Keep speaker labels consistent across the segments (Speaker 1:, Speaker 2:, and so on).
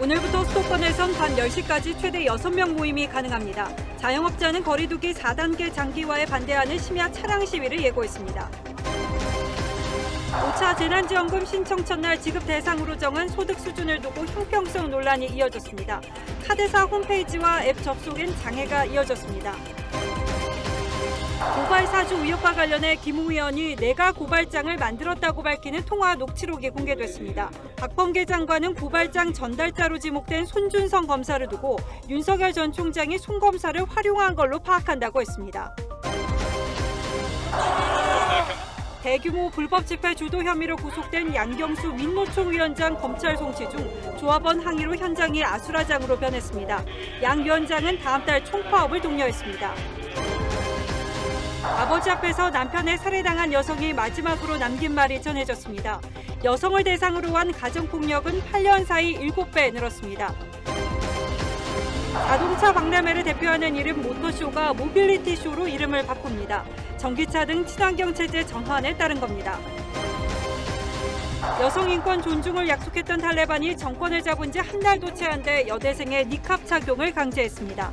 Speaker 1: 오늘부터 수도권에선 밤 10시까지 최대 6명 모임이 가능합니다. 자영업자는 거리 두기 4단계 장기화에 반대하는 심야 차량 시위를 예고했습니다. 5차 재난지원금 신청 첫날 지급 대상으로 정한 소득 수준을 두고 형평성 논란이 이어졌습니다. 카드사 홈페이지와 앱 접속엔 장애가 이어졌습니다. 고발 사주 의혹과 관련해 김웅 의원이 내가 고발장을 만들었다고 밝히는 통화 녹취록이 공개됐습니다. 박범계 장관은 고발장 전달자로 지목된 손준성 검사를 두고 윤석열 전 총장이 손 검사를 활용한 걸로 파악한다고 했습니다. 대규모 불법 집회 주도 혐의로 구속된 양경수 민노총 위원장 검찰 송치 중 조합원 항의로 현장이 아수라장으로 변했습니다. 양 위원장은 다음 달 총파업을 독려했습니다. 아버지 앞에서 남편의 살해당한 여성이 마지막으로 남긴 말이 전해졌습니다. 여성을 대상으로 한 가정폭력은 8년 사이 7배 늘었습니다. 자동차 박람회를 대표하는 이름 모터쇼가 모빌리티쇼로 이름을 바꿉니다. 전기차 등 친환경 체제 전환에 따른 겁니다. 여성 인권 존중을 약속했던 탈레반이 정권을 잡은 지 한 달도 채 안 돼 여대생의 니캅 착용을 강제했습니다.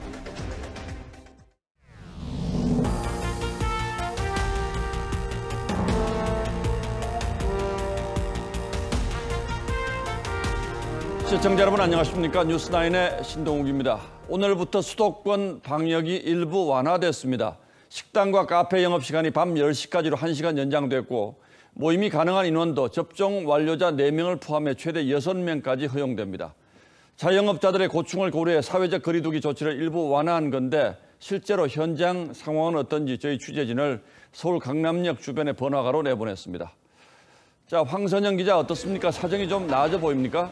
Speaker 2: 시청자 여러분 안녕하십니까? 뉴스9의 신동욱입니다. 오늘부터 수도권 방역이 일부 완화됐습니다. 식당과 카페 영업시간이 밤 10시까지로 1시간 연장됐고 모임이 가능한 인원도 접종 완료자 4명을 포함해 최대 6명까지 허용됩니다. 자영업자들의 고충을 고려해 사회적 거리 두기 조치를 일부 완화한 건데 실제로 현장 상황은 어떤지 저희 취재진을 서울 강남역 주변의 번화가로 내보냈습니다. 자, 황선영 기자 어떻습니까? 사정이 좀 나아져 보입니까?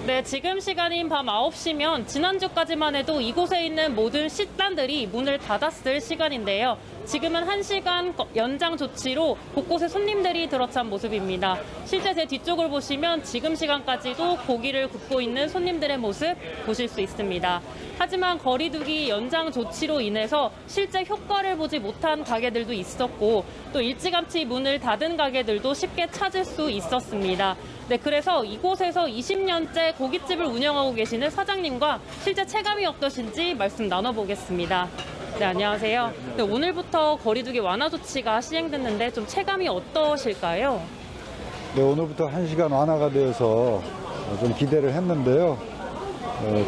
Speaker 3: 네, 지금 시간인 밤 9시면 지난주까지만 해도 이곳에 있는 모든 식당들이 문을 닫았을 시간인데요. 지금은 1시간 연장 조치로 곳곳에 손님들이 들어찬 모습입니다. 실제 제 뒤쪽을 보시면 지금 시간까지도 고기를 굽고 있는 손님들의 모습 보실 수 있습니다. 하지만 거리두기 연장 조치로 인해서 실제 효과를 보지 못한 가게들도 있었고 또 일찌감치 문을 닫은 가게들도 쉽게 찾을 수 있었습니다. 네, 그래서 이곳에서 20년째 고깃집을 운영하고 계시는 사장님과 실제 체감이 어떠신지 말씀 나눠보겠습니다. 네, 안녕하세요. 네, 오늘부터 거리두기 완화 조치가 시행됐는데 좀 체감이 어떠실까요?
Speaker 4: 네, 오늘부터 1시간 완화가 되어서 좀 기대를 했는데요.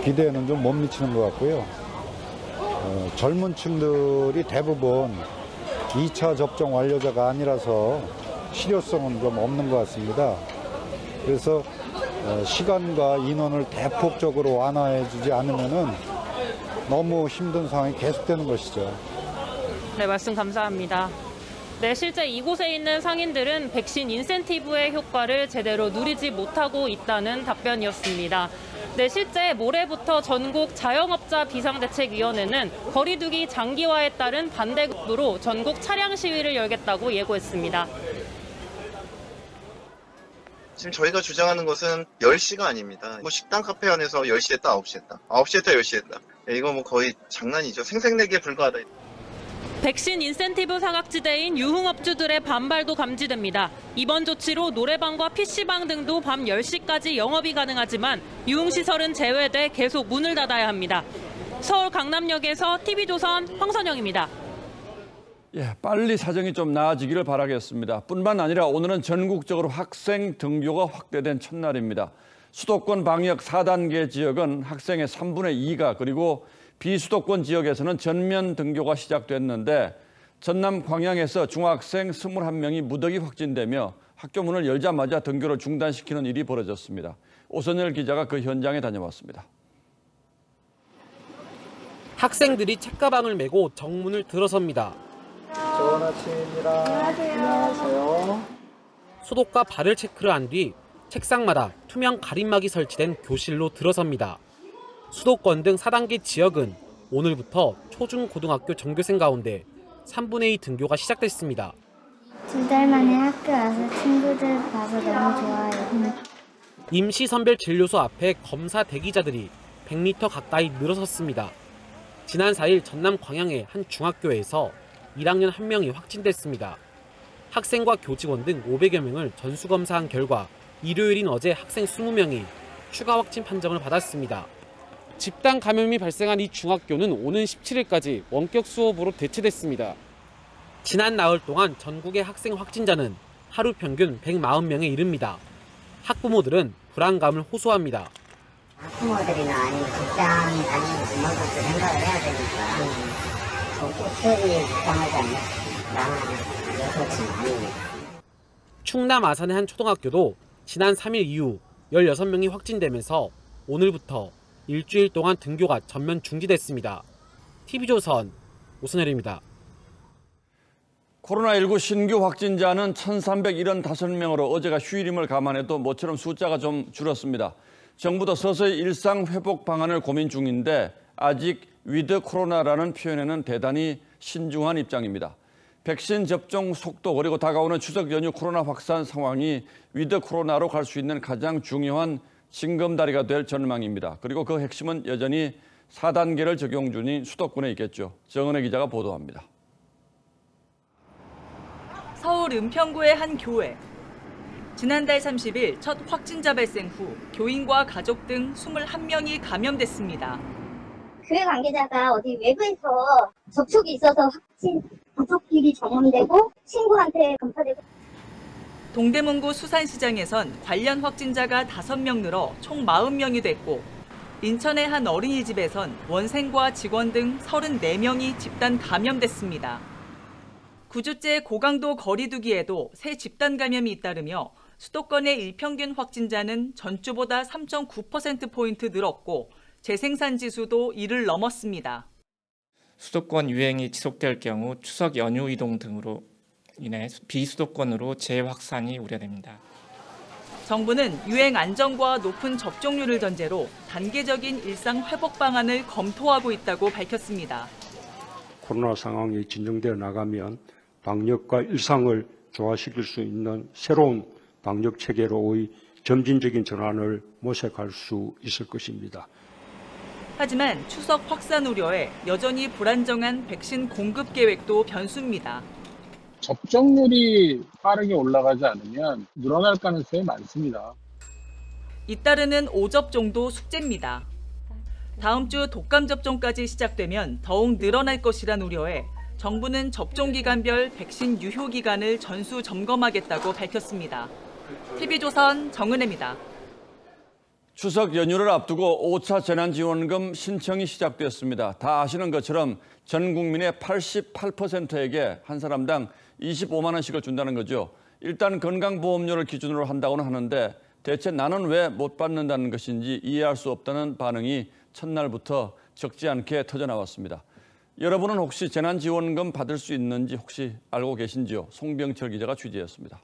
Speaker 4: 기대에는 좀 못 미치는 것 같고요. 젊은 층들이 대부분 2차 접종 완료자가 아니라서 실효성은 좀 없는 것 같습니다. 그래서 시간과 인원을 대폭적으로 완화해 주지 않으면은 너무 힘든 상황이 계속되는 것이죠.
Speaker 3: 네, 말씀 감사합니다. 네, 실제 이곳에 있는 상인들은 백신 인센티브의 효과를 제대로 누리지 못하고 있다는 답변이었습니다. 네, 실제 모레부터 전국 자영업자 비상대책위원회는 거리두기 장기화에 따른 반대급부로 전국 차량 시위를 열겠다고 예고했습니다.
Speaker 5: 지금 저희가 주장하는 것은 10시가 아닙니다. 뭐 식당 카페 안에서 10시 했다, 9시 했다. 9시 했다, 10시 했다. 이거 뭐 거의 장난이죠. 생색내기에 불과하다.
Speaker 3: 백신 인센티브 사각지대인 유흥업주들의 반발도 감지됩니다. 이번 조치로 노래방과 PC방 등도 밤 10시까지 영업이 가능하지만 유흥시설은 제외돼 계속 문을 닫아야 합니다. 서울 강남역에서 TV조선 황선영입니다.
Speaker 2: 예, 빨리 사정이 좀 나아지기를 바라겠습니다. 뿐만 아니라 오늘은 전국적으로 학생 등교가 확대된 첫날입니다. 수도권 방역 4단계 지역은 학생의 3분의 2가 그리고 비수도권 지역에서는 전면 등교가 시작됐는데 전남 광양에서 중학생 21명이 무더기 확진되며 학교 문을 열자마자 등교를 중단시키는 일이 벌어졌습니다. 오선열 기자가 그 현장에 다녀왔습니다.
Speaker 6: 학생들이 책가방을 메고 정문을 들어섭니다.
Speaker 7: 좋은 아침입니다. 안녕하세요.
Speaker 6: 소독과 발열 체크를 한 뒤 책상마다 투명 가림막이 설치된 교실로 들어섭니다. 수도권 등 4단계 지역은 오늘부터 초중고등학교 전교생 가운데 3분의 2 등교가 시작됐습니다.
Speaker 8: 2달 만에 학교 와서 친구들 봐서 너무 좋아요.
Speaker 6: 임시선별진료소 앞에 검사 대기자들이 100m 가까이 늘어섰습니다. 지난 4일 전남 광양의 한 중학교에서 1학년 1명이 확진됐습니다. 학생과 교직원 등 500여 명을 전수검사한 결과 일요일인 어제 학생 20명이 추가 확진 판정을 받았습니다. 집단 감염이 발생한 이 중학교는 오는 17일까지 원격 수업으로 대체됐습니다. 지난 나흘 동안 전국의 학생 확진자는 하루 평균 140명에 이릅니다. 학부모들은 불안감을 호소합니다.
Speaker 9: 학부모들이나 아니면 직장에 다니는 부모들도 생각을 해야 되니까 꼭 수업이 불쌍하지 않나? 나는 그렇진 않습니다.
Speaker 6: 충남 아산의 한 초등학교도 지난 3일 이후 16명이 확진되면서 오늘부터 일주일 동안 등교가 전면 중지됐습니다. TV조선 오선열입니다.
Speaker 2: 코로나19 신규 확진자는 1,375명으로 어제가 휴일임을 감안해도 모처럼 숫자가 좀 줄었습니다. 정부도 서서히 일상 회복 방안을 고민 중인데 아직 위드 코로나라는 표현에는 대단히 신중한 입장입니다. 백신 접종 속도 그리고 다가오는 추석 연휴 코로나 확산 상황이 위드 코로나로 갈 수 있는 가장 중요한 징검다리가 될 전망입니다. 그리고 그 핵심은 여전히 4단계를 적용 중인 수도권에 있겠죠. 정은혜 기자가 보도합니다.
Speaker 10: 서울 은평구의 한 교회. 지난달 30일 첫 확진자 발생 후 교인과 가족 등 21명이 감염됐습니다.
Speaker 8: 교회 관계자가 어디 외부에서 접촉이 있어서 확진 가족끼리 전염되고 친구한테 검사되고.
Speaker 10: 동대문구 수산시장에선 관련 확진자가 5명 늘어 총 40명이 됐고 인천의 한 어린이집에선 원생과 직원 등 34명이 집단 감염됐습니다. 9주째 고강도 거리두기에도 새 집단 감염이 잇따르며 수도권의 일평균 확진자는 전주보다 3.9%포인트 늘었고 재생산 지수도 이를 넘었습니다.
Speaker 11: 수도권 유행이 지속될 경우 추석 연휴 이동 등으로 인해 비수도권으로 재확산이 우려됩니다.
Speaker 10: 정부는 유행 안정과 높은 접종률을 전제로 단계적인 일상 회복 방안을 검토하고 있다고 밝혔습니다.
Speaker 12: 코로나 상황이 진정되어 나가면 방역과 일상을 조화시킬 수 있는 새로운 방역 체계로의 점진적인 전환을 모색할 수 있을 것입니다.
Speaker 10: 하지만 추석 확산 우려에 여전히 불안정한 백신 공급 계획도 변수입니다.
Speaker 13: 접종률이 빠르게 올라가지 않으면 늘어날 가능성이 많습니다.
Speaker 10: 잇따르는 오접종도 숙제입니다. 다음 주 독감 접종까지 시작되면 더욱 늘어날 것이란 우려에 정부는 접종 기간별 백신 유효 기간을 전수 점검하겠다고 밝혔습니다. TV조선 정은혜입니다.
Speaker 2: 추석 연휴를 앞두고 5차 재난지원금 신청이 시작됐습니다. 다 아시는 것처럼 전 국민의 88%에게 한 사람당 25만 원씩을 준다는 거죠. 일단 건강보험료를 기준으로 한다고는 하는데 대체 나는 왜 못 받는다는 것인지 이해할 수 없다는 반응이 첫날부터 적지 않게 터져나왔습니다. 여러분은 혹시 재난지원금 받을 수 있는지 혹시 알고 계신지요? 송병철 기자가 취재했습니다.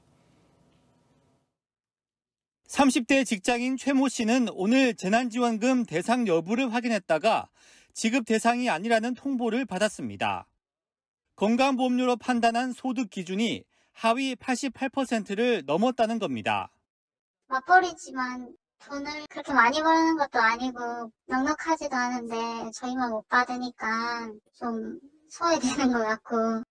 Speaker 14: 30대 직장인 최모 씨는 오늘 재난지원금 대상 여부를 확인했다가 지급 대상이 아니라는 통보를 받았습니다. 건강보험료로 판단한 소득 기준이 하위 88%를 넘었다는 겁니다.
Speaker 8: 맞벌이지만 돈을 그렇게 많이 버는 것도 아니고 넉넉하지도 않은데 저희만 못 받으니까 좀 소외되는 것 같고.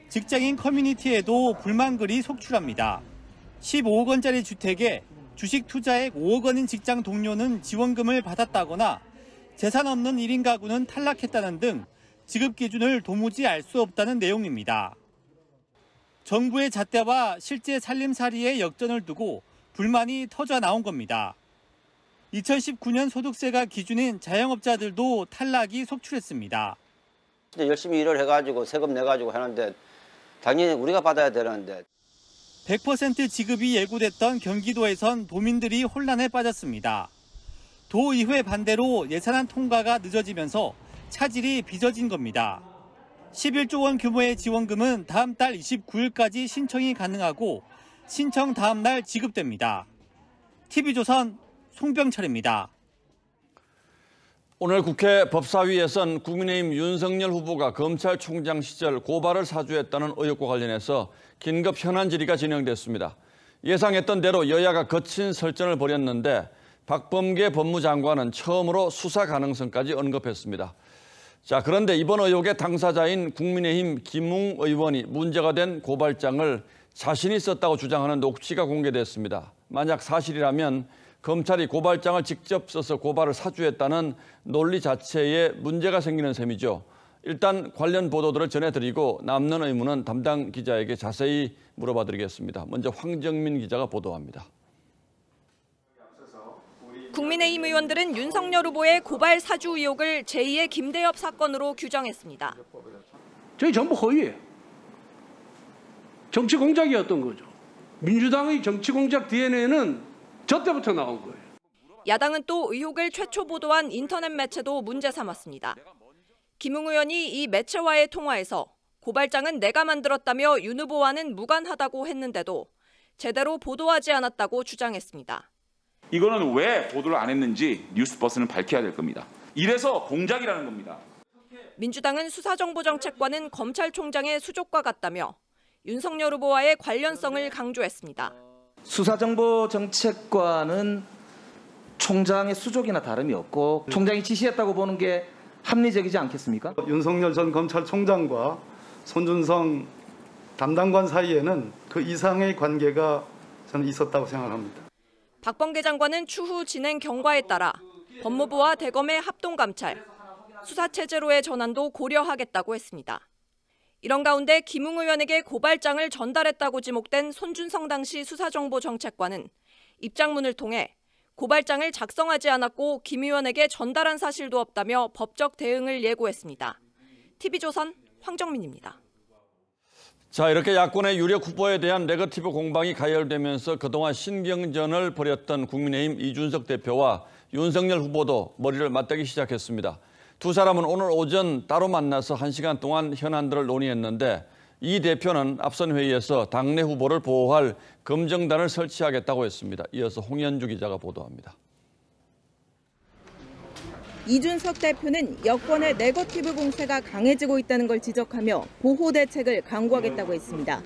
Speaker 14: 직장인 커뮤니티에도 불만글이 속출합니다. 15억 원짜리 주택에 주식 투자액 5억 원인 직장 동료는 지원금을 받았다거나 재산 없는 1인 가구는 탈락했다는 등 지급 기준을 도무지 알 수 없다는 내용입니다. 정부의 잣대와 실제 살림살이의 역전을 두고 불만이 터져 나온 겁니다. 2019년 소득세가 기준인 자영업자들도 탈락이 속출했습니다.
Speaker 15: 열심히 일을 해가지고 세금 내가지고 하는데 당연히 우리가 받아야 되는데.
Speaker 14: 100% 지급이 예고됐던 경기도에선 도민들이 혼란에 빠졌습니다. 도의회 반대로 예산안 통과가 늦어지면서 차질이 빚어진 겁니다. 11조 원 규모의 지원금은 다음 달 29일까지 신청이 가능하고 신청 다음 날 지급됩니다. TV조선 송병철입니다.
Speaker 2: 오늘 국회 법사위에선 국민의힘 윤석열 후보가 검찰총장 시절 고발을 사주했다는 의혹과 관련해서 긴급 현안 질의가 진행됐습니다. 예상했던 대로 여야가 거친 설전을 벌였는데 박범계 법무장관은 처음으로 수사 가능성까지 언급했습니다. 자, 그런데 이번 의혹의 당사자인 국민의힘 김웅 의원이 문제가 된 고발장을 자신이 썼다고 주장하는 녹취가 공개됐습니다. 만약 사실이라면 검찰이 고발장을 직접 써서 고발을 사주했다는 논리 자체에 문제가 생기는 셈이죠. 일단 관련 보도들을 전해드리고 남는 의문은 담당 기자에게 자세히 물어봐드리겠습니다. 먼저 황정민 기자가 보도합니다.
Speaker 16: 국민의힘 의원들은 윤석열 후보의 고발 사주 의혹을 제2의 김대엽 사건으로 규정했습니다.
Speaker 17: 저희 전부 허위예요. 정치 공작이었던 거죠. 민주당의 정치 공작 DNA는 저 때부터 나온 거예요.
Speaker 16: 야당은 또 의혹을 최초 보도한 인터넷 매체도 문제 삼았습니다. 김웅 의원이 이 매체와의 통화에서 고발장은 내가 만들었다며 윤 후보와는 무관하다고 했는데도 제대로 보도하지 않았다고 주장했습니다.
Speaker 18: 이거는 왜 보도를 안 했는지 뉴스버스는 밝혀야 될 겁니다. 이래서 공작이라는 겁니다.
Speaker 16: 민주당은 수사정보정책관은 검찰총장의 수족과 같다며 윤석열 후보와의 관련성을 강조했습니다.
Speaker 19: 수사정보정책관은 총장의 수족이나 다름이 없고 총장이 지시했다고 보는 게 합리적이지 않겠습니까?
Speaker 20: 윤석열 전 검찰총장과 손준성 담당관 사이에는 그 이상의 관계가 저는 있었다고 생각합니다.
Speaker 16: 박범계 장관은 추후 진행 경과에 따라 법무부와 대검의 합동감찰, 수사체제로의 전환도 고려하겠다고 했습니다. 이런 가운데 김웅 의원에게 고발장을 전달했다고 지목된 손준성 당시 수사정보정책관은 입장문을 통해 고발장을 작성하지 않았고 김 의원에게 전달한 사실도 없다며 법적 대응을 예고했습니다. TV조선 황정민입니다.
Speaker 2: 자, 이렇게 야권의 유력 후보에 대한 네거티브 공방이 가열되면서 그동안 신경전을 벌였던 국민의힘 이준석 대표와 윤석열 후보도 머리를 맞대기 시작했습니다. 두 사람은 오늘 오전 따로 만나서 1시간 동안 현안들을 논의했는데 이 대표는 앞선 회의에서 당내 후보를 보호할 검증단을 설치하겠다고 했습니다. 이어서 홍현주 기자가 보도합니다.
Speaker 21: 이준석 대표는 여권의 네거티브 공세가 강해지고 있다는 걸 지적하며 보호 대책을 강구하겠다고 했습니다.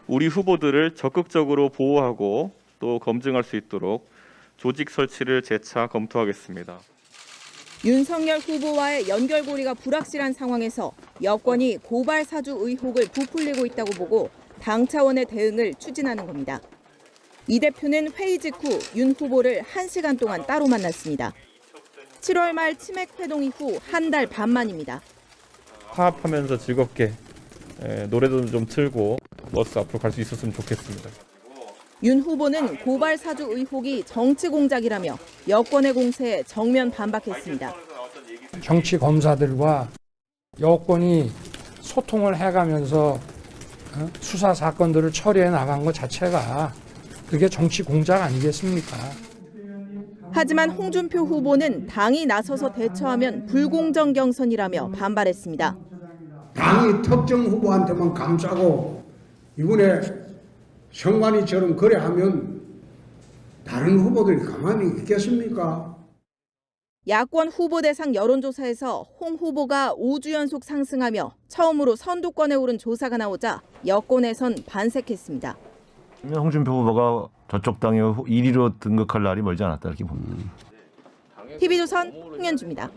Speaker 22: 우리 후보들을 적극적으로 보호하고 또 검증할 수 있도록 조직 설치를 재차 검토하겠습니다.
Speaker 21: 윤석열 후보와의 연결고리가 불확실한 상황에서 여권이 고발 사주 의혹을 부풀리고 있다고 보고 당 차원의 대응을 추진하는 겁니다. 이 대표는 회의 직후 윤 후보를 1시간 동안 따로 만났습니다. 7월 말 치맥 회동 이후 한 달 반 만입니다.
Speaker 22: 화합하면서 즐겁게 노래도 좀 틀고 버스 앞으로 갈 수 있었으면 좋겠습니다.
Speaker 21: 윤 후보는 고발 사주 의혹이 정치 공작이라며 여권의 공세에 정면 반박했습니다.
Speaker 23: 정치 검사들과 여권이 소통을 해가면서 수사 사건들을 처리해 나간 것 자체가 그게 정치 공작 아니겠습니까?
Speaker 21: 하지만 홍준표 후보는 당이 나서서 대처하면 불공정 경선이라며 반발했습니다.
Speaker 24: 당이 특정 후보한테만 감싸고 이번에 성관이처럼 그래 하면 다른 후보들이 가만히 있겠습니까?
Speaker 21: 야권 후보 대상 여론조사에서 홍 후보가 5주 연속 상승하며 처음으로 선두권에 오른 조사가 나오자 여권에선 반색했습니다.
Speaker 25: 홍준표 후보가 저쪽 당의 1위로 등극할 날이 멀지 않았다 이렇게 봅니다.
Speaker 21: TV조선 홍현주입니다.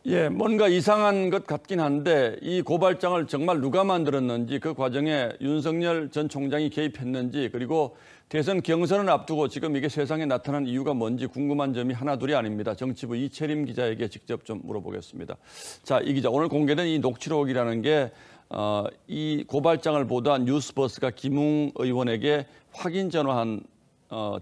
Speaker 2: 예, 뭔가 이상한 것 같긴 한데 이 고발장을 정말 누가 만들었는지 그 과정에 윤석열 전 총장이 개입했는지 그리고 대선 경선을 앞두고 지금 이게 세상에 나타난 이유가 뭔지 궁금한 점이 하나둘이 아닙니다. 정치부 이채림 기자에게 직접 좀 물어보겠습니다. 자, 이 기자, 오늘 공개된 이 녹취록이라는 게 이 고발장을 보도한 뉴스버스가 김웅 의원에게 확인 전화한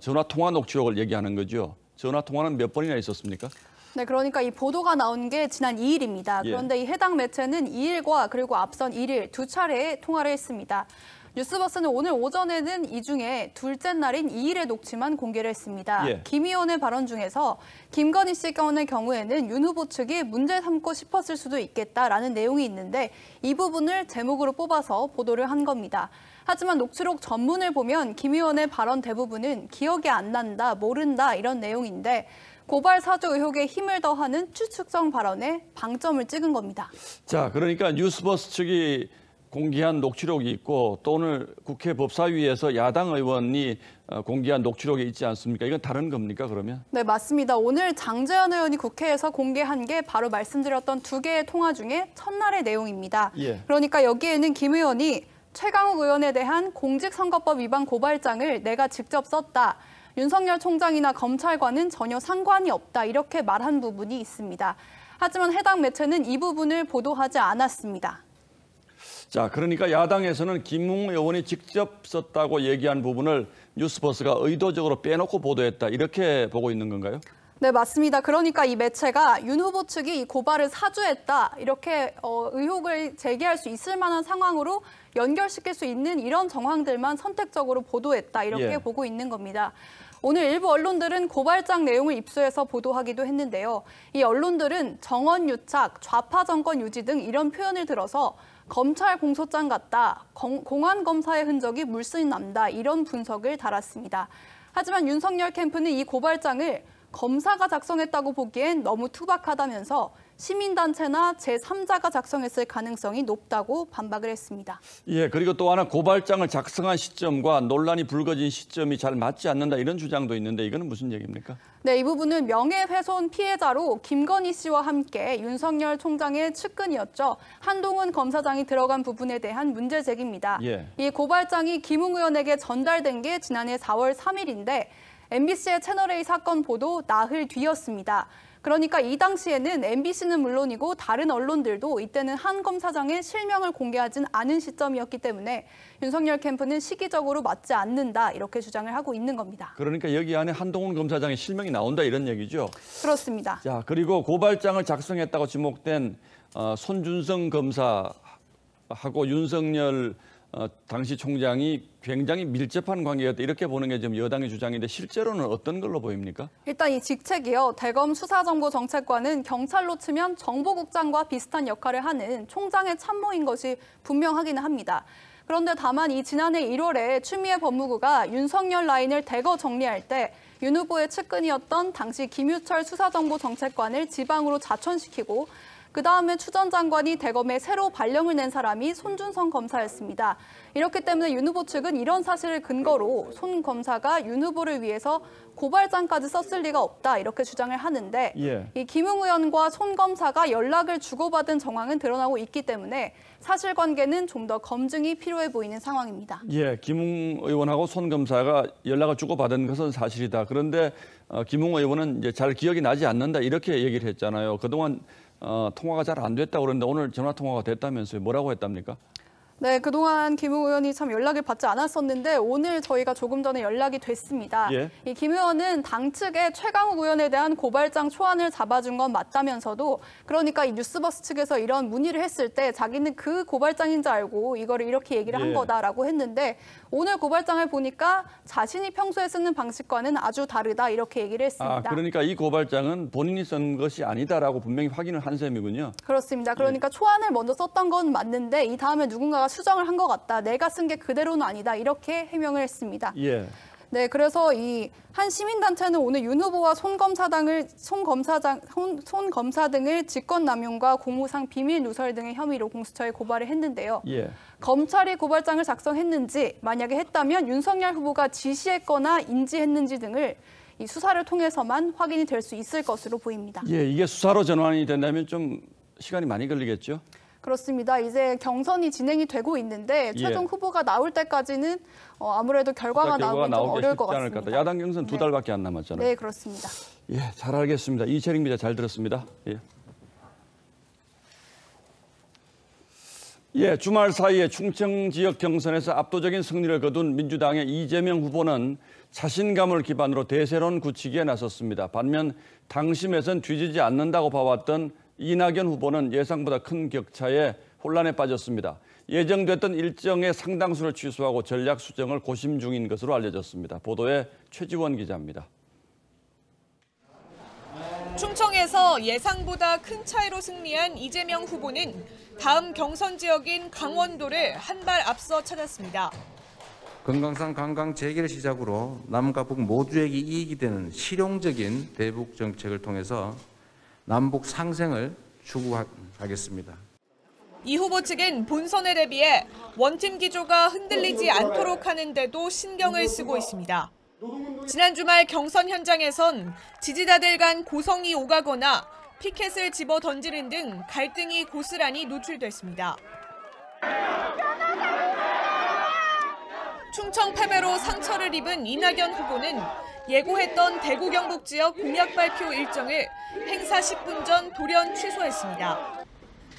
Speaker 2: 전화 통화 녹취록을 얘기하는 거죠. 전화 통화는 몇 번이나 있었습니까?
Speaker 26: 네, 그러니까 이 보도가 나온 게 지난 2일입니다. 그런데 이 해당 매체는 2일과 그리고 앞선 1일 두 차례의 통화를 했습니다. 뉴스버스는 오늘 오전에는 이 중에 둘째 날인 2일의 녹취만 공개를 했습니다. 김 의원의 발언 중에서 김건희 씨 건의 경우에는 윤 후보 측이 문제 삼고 싶었을 수도 있겠다라는 내용이 있는데 이 부분을 제목으로 뽑아서 보도를 한 겁니다. 하지만 녹취록 전문을 보면 김 의원의 발언 대부분은 기억이 안 난다, 모른다 이런 내용인데 고발 사주 의혹에 힘을 더하는 추측성 발언에 방점을 찍은 겁니다.
Speaker 2: 자, 그러니까 뉴스버스 측이 공개한 녹취록이 있고 또 오늘 국회 법사위에서 야당 의원이 공개한 녹취록이 있지 않습니까? 이건 다른 겁니까, 그러면?
Speaker 26: 네, 맞습니다. 오늘 장제원 의원이 국회에서 공개한 게 바로 말씀드렸던 두 개의 통화 중에 첫날의 내용입니다. 그러니까 여기에는 김 의원이 최강욱 의원에 대한 공직선거법 위반 고발장을 내가 직접 썼다. 윤석열 총장이나 검찰과는 전혀 상관이 없다. 이렇게 말한 부분이 있습니다. 하지만 해당 매체는 이 부분을 보도하지 않았습니다.
Speaker 2: 자, 그러니까 야당에서는 김웅 의원이 직접 썼다고 얘기한 부분을 뉴스버스가 의도적으로 빼놓고 보도했다. 이렇게 보고 있는 건가요?
Speaker 26: 네, 맞습니다. 그러니까 이 매체가 윤 후보 측이 이 고발을 사주했다. 이렇게 의혹을 제기할 수 있을 만한 상황으로 연결시킬 수 있는 이런 정황들만 선택적으로 보도했다. 이렇게 보고 있는 겁니다. 오늘 일부 언론들은 고발장 내용을 입수해서 보도하기도 했는데요. 이 언론들은 정원 유착, 좌파 정권 유지 등 이런 표현을 들어서 검찰 공소장 같다, 공안 검사의 흔적이 물씬 남다 이런 분석을 달았습니다. 하지만 윤석열 캠프는 이 고발장을 검사가 작성했다고 보기엔 너무 투박하다면서 시민단체나 제3자가 작성했을 가능성이 높다고 반박을 했습니다.
Speaker 2: 예, 그리고 또 하나 고발장을 작성한 시점과 논란이 불거진 시점이 잘 맞지 않는다 이런 주장도 있는데 이거는 무슨 얘기입니까?
Speaker 26: 네, 이 부분은 명예훼손 피해자로 김건희 씨와 함께 윤석열 총장의 측근이었죠. 한동훈 검사장이 들어간 부분에 대한 문제 제기입니다. 이 고발장이 김웅 의원에게 전달된 게 지난해 4월 3일인데 MBC의 채널A 사건 보도 나흘 뒤였습니다. 그러니까 이 당시에는 MBC는 물론이고 다른 언론들도 이때는 한 검사장의 실명을 공개하진 않은 시점이었기 때문에 윤석열 캠프는 시기적으로 맞지 않는다 이렇게 주장을 하고 있는 겁니다.
Speaker 2: 그러니까 여기 안에 한동훈 검사장의 실명이 나온다 이런 얘기죠?
Speaker 26: 그렇습니다.
Speaker 2: 자, 그리고 고발장을 작성했다고 지목된 손준성 검사하고 윤석열 당시 총장이 굉장히 밀접한 관계였다 이렇게 보는 게 지금 여당의 주장인데 실제로는 어떤 걸로 보입니까?
Speaker 26: 일단 이 직책이요. 대검 수사정보정책관은 경찰로 치면 정보국장과 비슷한 역할을 하는 총장의 참모인 것이 분명하기는 합니다. 그런데 다만 이 지난해 1월에 추미애 법무부가 윤석열 라인을 대거 정리할 때 윤 후보의 측근이었던 당시 김유철 수사정보정책관을 지방으로 자천시키고 그다음에 추 전 장관이 대검에 새로 발령을 낸 사람이 손준성 검사였습니다. 이렇기 때문에 윤 후보 측은 이런 사실을 근거로 손 검사가 윤 후보를 위해서 고발장까지 썼을 리가 없다 이렇게 주장을 하는데 이 김웅 의원과 손 검사가 연락을 주고받은 정황은 드러나고 있기 때문에 사실관계는 좀 더 검증이 필요해 보이는 상황입니다.
Speaker 2: 예, 김웅 의원하고 손 검사가 연락을 주고받은 것은 사실이다. 그런데 김웅 의원은 이제 잘 기억이 나지 않는다 이렇게 얘기를 했잖아요. 그동안 통화가 잘 안 됐다고 그러는데 오늘 전화 통화가 됐다면서요. 뭐라고 했답니까?
Speaker 26: 네, 그동안 김웅 의원이 참 연락을 받지 않았었는데 오늘 저희가 조금 전에 연락이 됐습니다. 이 김 의원은 당 측에 최강욱 의원에 대한 고발장 초안을 잡아준 건 맞다면서도 그러니까 이 뉴스버스 측에서 이런 문의를 했을 때 자기는 그 고발장인 줄 알고 이거를 이렇게 얘기를 한 거다라고 했는데 오늘 고발장을 보니까 자신이 평소에 쓰는 방식과는 아주 다르다 이렇게 얘기를 했습니다.
Speaker 2: 그러니까 이 고발장은 본인이 쓴 것이 아니다라고 분명히 확인을 한 셈이군요.
Speaker 26: 그렇습니다. 그러니까 초안을 먼저 썼던 건 맞는데 이 다음에 누군가가 수정을 한 것 같다. 내가 쓴 게 그대로는 아니다. 이렇게 해명을 했습니다. 네, 그래서 이 한 시민단체는 오늘 윤 후보와 손 검사 등을 직권남용과 공무상 비밀 누설 등의 혐의로 공수처에 고발을 했는데요. 검찰이 고발장을 작성했는지 만약에 했다면 윤석열 후보가 지시했거나 인지했는지 등을 이 수사를 통해서만 확인이 될 수 있을 것으로 보입니다.
Speaker 2: 이게 수사로 전환이 된다면 좀 시간이 많이 걸리겠죠?
Speaker 26: 그렇습니다. 이제 경선이 진행이 되고 있는데 최종 후보가 나올 때까지는 아무래도 결과가 나오긴 좀 어려울 것 같습니다.
Speaker 2: 야당 경선 2달밖에 안 남았잖아요.
Speaker 26: 네, 그렇습니다.
Speaker 2: 잘 알겠습니다. 이채림 기자 잘 들었습니다. 주말 사이에 충청 지역 경선에서 압도적인 승리를 거둔 민주당의 이재명 후보는 자신감을 기반으로 대세론 굳히기에 나섰습니다. 반면 당심에선 뒤지지 않는다고 봐왔던 이낙연 후보는 예상보다 큰 격차에 혼란에 빠졌습니다. 예정됐던 일정의 상당수를 취소하고 전략 수정을 고심 중인 것으로 알려졌습니다. 보도에 최지원 기자입니다.
Speaker 1: 충청에서 예상보다 큰 차이로 승리한 이재명 후보는 다음 경선 지역인 강원도를 한 발 앞서 찾았습니다.
Speaker 3: 금강산 관광 재개를 시작으로 남과 북 모두에게 이익이 되는 실용적인 대북 정책을 통해서 남북 상생을 추구하겠습니다.
Speaker 1: 이 후보 측은 본선에 대비해 원팀 기조가 흔들리지 않도록 하는 데도 신경을 쓰고 있습니다. 지난 주말 경선 현장에선 지지자들 간 고성이 오가거나 피켓을 집어 던지는 등 갈등이 고스란히 노출됐습니다. 충청 패배로 상처를 입은 이낙연 후보는 예고했던 대구 경북 지역 공약 발표 일정을 행사 10분 전 돌연 취소했습니다.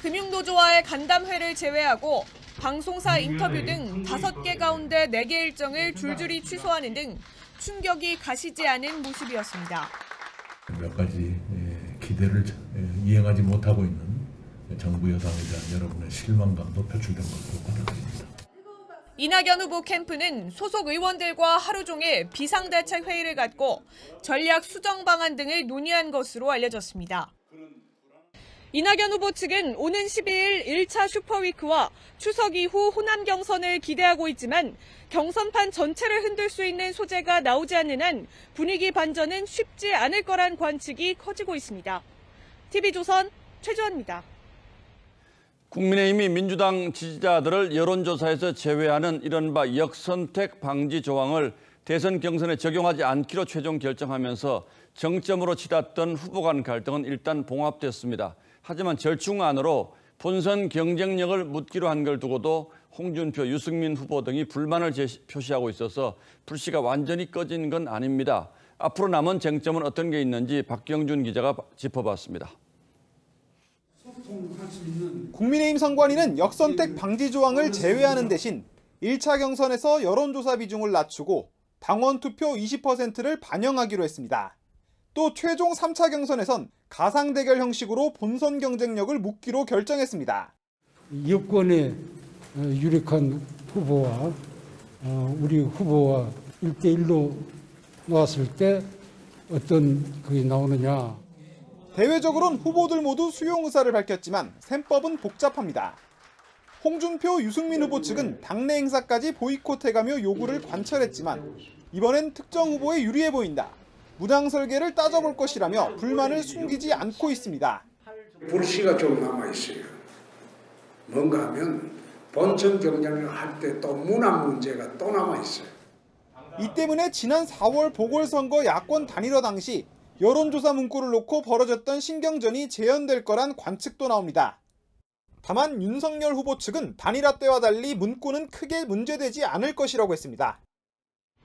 Speaker 1: 금융노조와의 간담회를 제외하고 방송사 인터뷰 등 5개 가운데 4개 일정을 줄줄이 취소하는 등 충격이 가시지 않은 모습이었습니다.
Speaker 4: 몇 가지 기대를 이행하지 못하고 있는 정부 여당에 대한 여러분의 실망감도 표출된 것으로 받아들입니다.
Speaker 1: 이낙연 후보 캠프는 소속 의원들과 하루 종일 비상대책 회의를 갖고 전략 수정 방안 등을 논의한 것으로 알려졌습니다. 이낙연 후보 측은 오는 12일 1차 슈퍼위크와 추석 이후 호남 경선을 기대하고 있지만 경선판 전체를 흔들 수 있는 소재가 나오지 않는 한 분위기 반전은 쉽지 않을 거란 관측이 커지고 있습니다. TV조선 최주원입니다.
Speaker 2: 국민의힘이 민주당 지지자들을 여론조사에서 제외하는 이른바 역선택 방지 조항을 대선 경선에 적용하지 않기로 최종 결정하면서 정점으로 치닫던 후보 간 갈등은 일단 봉합됐습니다. 하지만 절충안으로 본선 경쟁력을 묻기로 한 걸 두고도 홍준표, 유승민 후보 등이 불만을 표시하고 있어서 불씨가 완전히 꺼진 건 아닙니다. 앞으로 남은 쟁점은 어떤 게 있는지 박경준 기자가 짚어봤습니다.
Speaker 5: 국민의힘 선관위는 역선택 방지 조항을 제외하는 대신 1차 경선에서 여론조사 비중을 낮추고 당원 투표 20%를 반영하기로 했습니다. 또 최종 3차 경선에선 가상 대결 형식으로 본선 경쟁력을 묻기로 결정했습니다.
Speaker 23: 여권의 유력한 후보와 우리 후보와 1대1로 놓았을 때 어떤 그게 나오느냐.
Speaker 5: 대외적으로는 후보들 모두 수용 의사를 밝혔지만 셈법은 복잡합니다. 홍준표, 유승민 후보 측은 당내 행사까지 보이콧해가며 요구를 관철했지만 이번엔 특정 후보에 유리해 보인다. 무당 설계를 따져볼 것이라며 불만을 숨기지 않고 있습니다.
Speaker 24: 불씨가 좀 남아있어요. 뭔가 하면 본선 경쟁을 할 때 또 문화 문제가 또 남아있어요.
Speaker 5: 이 때문에 지난 4월 보궐선거 야권 단일화 당시 여론조사 문구를 놓고 벌어졌던 신경전이 재현될 거란 관측도 나옵니다. 다만 윤석열 후보 측은 단일화 때와 달리 문구는 크게 문제되지 않을 것이라고 했습니다.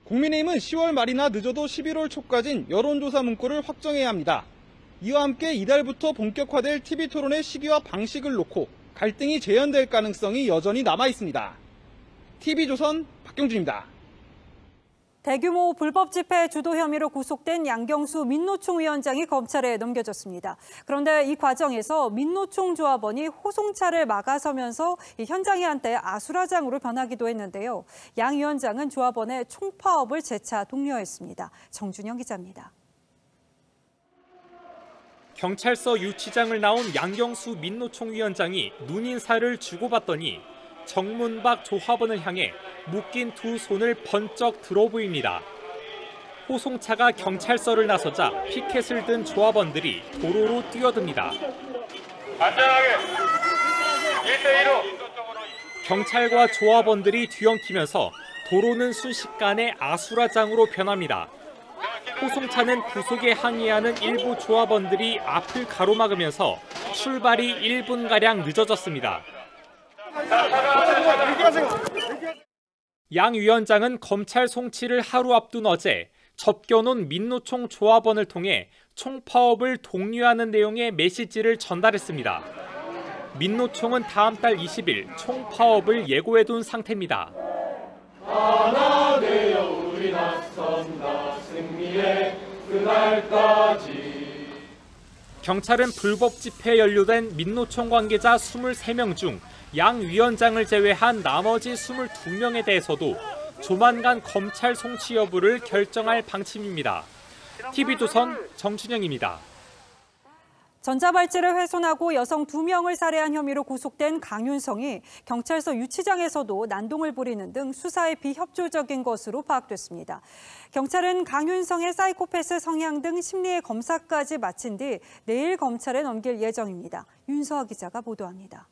Speaker 5: 국민의힘은 10월 말이나 늦어도 11월 초까지는 여론조사 문구를 확정해야 합니다. 이와 함께 이달부터 본격화될 TV토론의 시기와 방식을 놓고 갈등이 재현될 가능성이 여전히 남아있습니다. TV조선 박경준입니다.
Speaker 6: 대규모 불법 집회 주도 혐의로 구속된 양경수 민노총 위원장이 검찰에 넘겨졌습니다. 그런데 이 과정에서 민노총 조합원이 호송차를 막아서면서 이 현장이 한때 아수라장으로 변하기도 했는데요. 양 위원장은 조합원의 총파업을 재차 독려했습니다. 정준영 기자입니다.
Speaker 7: 경찰서 유치장을 나온 양경수 민노총 위원장이 눈인사를 주고받더니 정문 밖 조합원을 향해 묶인 두 손을 번쩍 들어 보입니다. 호송차가 경찰서를 나서자 피켓을 든 조합원들이 도로로 뛰어듭니다. 안전하게 1대1로 경찰과 조합원들이 뒤엉키면서 도로는 순식간에 아수라장으로 변합니다. 호송차는 구속에 항의하는 일부 조합원들이 앞을 가로막으면서 출발이 1분가량 늦어졌습니다. 양 위원장은 검찰 송치를 하루 앞둔 어제 접겨놓은 민노총 조합원을 통해 총파업을 독려하는 내용의 메시지를 전달했습니다. 민노총은 다음 달 20일 총파업을 예고해둔 상태입니다. 하나 되어 우리 나선다 승리의 그날까지. 경찰은 불법 집회에 연루된 민노총 관계자 23명 중 양 위원장을 제외한 나머지 22명에 대해서도 조만간 검찰 송치 여부를 결정할 방침입니다. TV조선 정준영입니다.
Speaker 6: 전자발찌를 훼손하고 여성 2명을 살해한 혐의로 구속된 강윤성이 경찰서 유치장에서도 난동을 부리는 등 수사에 비협조적인 것으로 파악됐습니다. 경찰은 강윤성의 사이코패스 성향 등 심리의 검사까지 마친 뒤 내일 검찰에 넘길 예정입니다. 윤서아 기자가 보도합니다.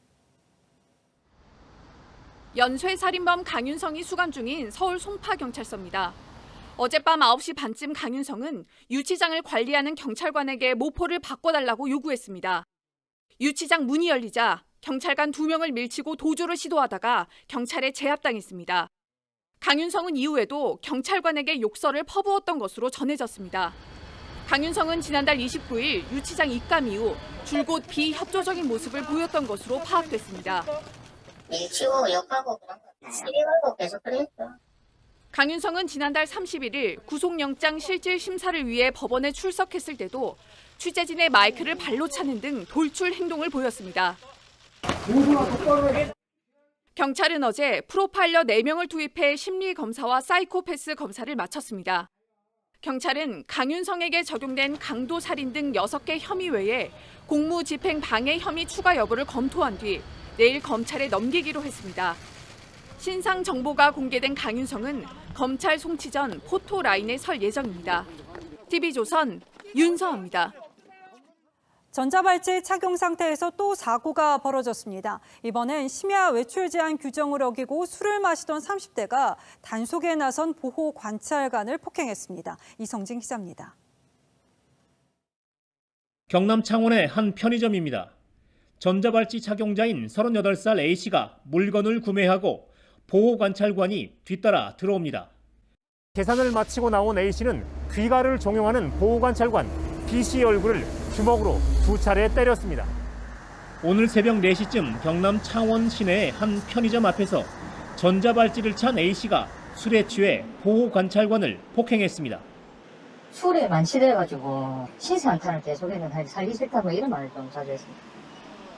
Speaker 9: 연쇄살인범 강윤성이 수감 중인 서울 송파경찰서입니다. 어젯밤 9시 반쯤 강윤성은 유치장을 관리하는 경찰관에게 모포를 바꿔달라고 요구했습니다. 유치장 문이 열리자 경찰관 2명을 밀치고 도주를 시도하다가 경찰에 제압당했습니다. 강윤성은 이후에도 경찰관에게 욕설을 퍼부었던 것으로 전해졌습니다. 강윤성은 지난달 29일 유치장 입감 이후 줄곧 비협조적인 모습을 보였던 것으로 파악됐습니다.
Speaker 8: 밀치고 욕하고 그런 거 시비 걸고 계속 그랬죠.
Speaker 9: 강윤성은 지난달 31일 구속영장 실질 심사를 위해 법원에 출석했을 때도 취재진의 마이크를 발로 차는 등 돌출 행동을 보였습니다. 경찰은 어제 프로파일러 4명을 투입해 심리검사와 사이코패스 검사를 마쳤습니다. 경찰은 강윤성에게 적용된 강도살인 등 6개 혐의 외에 공무집행 방해 혐의 추가 여부를 검토한 뒤 내일 검찰에 넘기기로 했습니다. 신상 정보가 공개된 강윤성은 검찰 송치 전 포토라인에 설 예정입니다. TV조선 윤서입니다.
Speaker 6: 전자발찌 착용 상태에서 또 사고가 벌어졌습니다. 이번엔 심야 외출 제한 규정을 어기고 술을 마시던 30대가 단속에 나선 보호 관찰관을 폭행했습니다. 이성진 기자입니다.
Speaker 10: 경남 창원의 한 편의점입니다. 전자발찌 착용자인 38살 A씨가 물건을 구매하고 보호 관찰관이 뒤따라 들어옵니다. 계산을 마치고 나온 A씨는 귀가를 종용하는 보호 관찰관 B씨 얼굴을 주먹으로 2차례 때렸습니다. 오늘 새벽 4시쯤 경남 창원 시내의 한 편의점 앞에서 전자발찌를 찬 A씨가 술에 취해 보호 관찰관을 폭행했습니다.
Speaker 11: 술에 만취돼가지고 신세 한탄을 계속했는데 살기 싫다고 이런 말을 좀 자주 했습니다.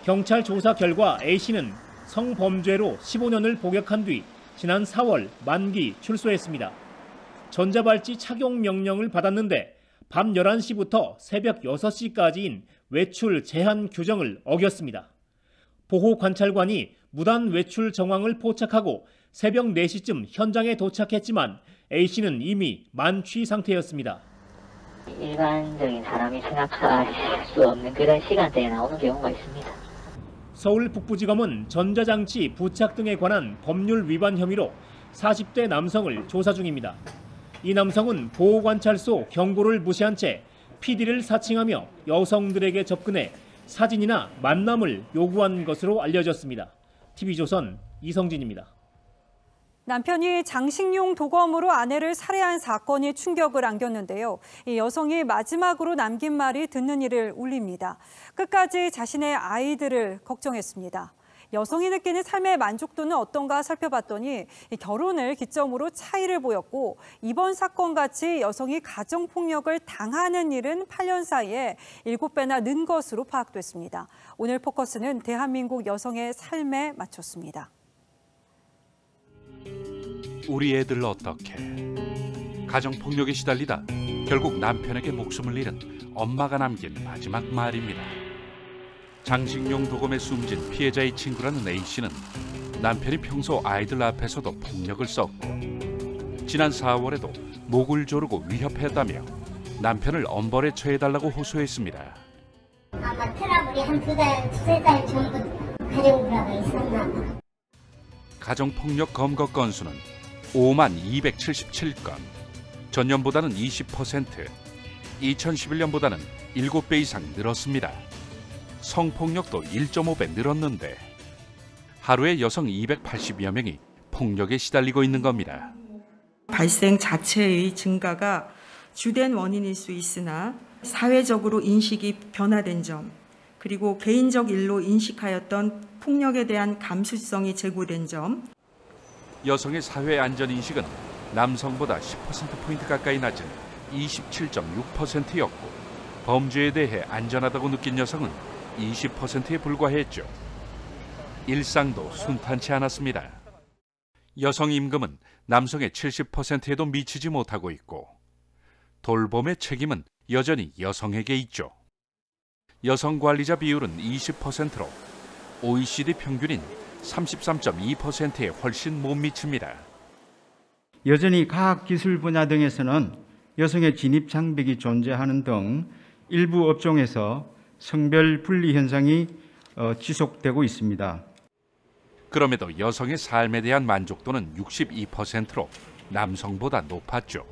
Speaker 10: 경찰 조사 결과 A씨는 성범죄로 15년을 복역한 뒤 지난 4월 만기 출소했습니다. 전자발찌 착용 명령을 받았는데 밤 11시부터 새벽 6시까지인 외출 제한 규정을 어겼습니다. 보호 관찰관이 무단 외출 정황을 포착하고 새벽 4시쯤 현장에 도착했지만 A씨는 이미 만취 상태였습니다.
Speaker 11: 일반적인 사람이 생각할 수 없는 그런 시간대에 나오는 경우가 있습니다.
Speaker 10: 서울 북부지검은 전자장치 부착 등에 관한 법률 위반 혐의로 40대 남성을 조사 중입니다. 이 남성은 보호관찰소 경고를 무시한 채 PD를 사칭하며 여성들에게 접근해 사진이나 만남을 요구한 것으로 알려졌습니다. TV조선 이성진입니다.
Speaker 6: 남편이 장식용 도검으로 아내를 살해한 사건이 충격을 안겼는데요. 이 여성이 마지막으로 남긴 말이 듣는 이를 울립니다. 끝까지 자신의 아이들을 걱정했습니다. 여성이 느끼는 삶의 만족도는 어떤가 살펴봤더니 결혼을 기점으로 차이를 보였고 이번 사건같이 여성이 가정폭력을 당하는 일은 8년 사이에 7배나 는 것으로 파악됐습니다. 오늘 포커스는 대한민국 여성의 삶에 맞췄습니다.
Speaker 12: 우리 애들 어떻게? 가정폭력에 시달리다 결국 남편에게 목숨을 잃은 엄마가 남긴 마지막 말입니다. 장식용 도검에 숨진 피해자의 친구라는 A씨는 남편이 평소 아이들 앞에서도 폭력을 썼고 지난 4월에도 목을 조르고 위협했다며 남편을 엄벌에 처해달라고 호소했습니다.
Speaker 8: 아마 트러블이 한 2달, 3달 전부터 가정불화가 있었나 봐.
Speaker 12: 가정폭력 검거 건수는 5만 277건, 전년보다는 20%, 2011년보다는 7배 이상 늘었습니다. 성폭력도 1.5배 늘었는데 하루에 여성 280여 명이 폭력에 시달리고 있는 겁니다.
Speaker 13: 발생 자체의 증가가 주된 원인일 수 있으나 사회적으로 인식이 변화된 점, 그리고 개인적 일로 인식하였던 폭력에 대한 감수성이 제고된 점.
Speaker 12: 여성의 사회 안전인식은 남성보다 10%포인트 가까이 낮은 27.6%였고 범죄에 대해 안전하다고 느낀 여성은 20%에 불과했죠. 일상도 순탄치 않았습니다. 여성 임금은 남성의 70%에도 미치지 못하고 있고 돌봄의 책임은 여전히 여성에게 있죠. 여성 관리자 비율은 20%로 OECD 평균인 33.2%에 훨씬 못 미칩니다.
Speaker 15: 여전히 과학기술 분야 등에서는 여성의 진입 장벽이 존재하는 등 일부 업종에서 성별 분리 현상이 지속되고 있습니다.
Speaker 12: 그럼에도 여성의 삶에 대한 만족도는 62%로 남성보다 높았죠.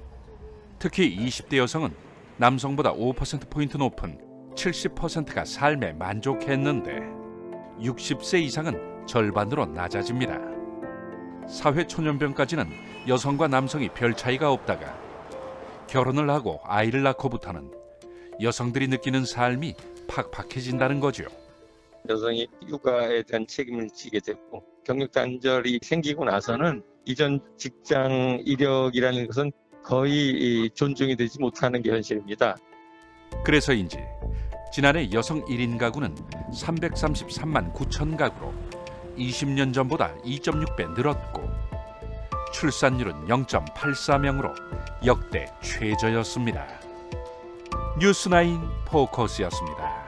Speaker 12: 특히 20대 여성은 남성보다 5%포인트 높은 70%가 삶에 만족했는데 60세 이상은 절반으로 낮아집니다. 사회초년병까지는 여성과 남성이 별 차이가 없다가 결혼을 하고 아이를 낳고부터는 여성들이 느끼는 삶이 팍팍해진다는 거죠.
Speaker 14: 여성이 육아에 대한 책임을 지게 되고 경력 단절이 생기고 나서는 이전 직장 이력이라는 것은 거의 존중이 되지 못하는 게 현실입니다.
Speaker 12: 그래서인지 지난해 여성 1인 가구는 333만 9천 가구로 20년 전보다 2.6배 늘었고 출산율은 0.84명으로 역대 최저였습니다. 뉴스9 포커스였습니다.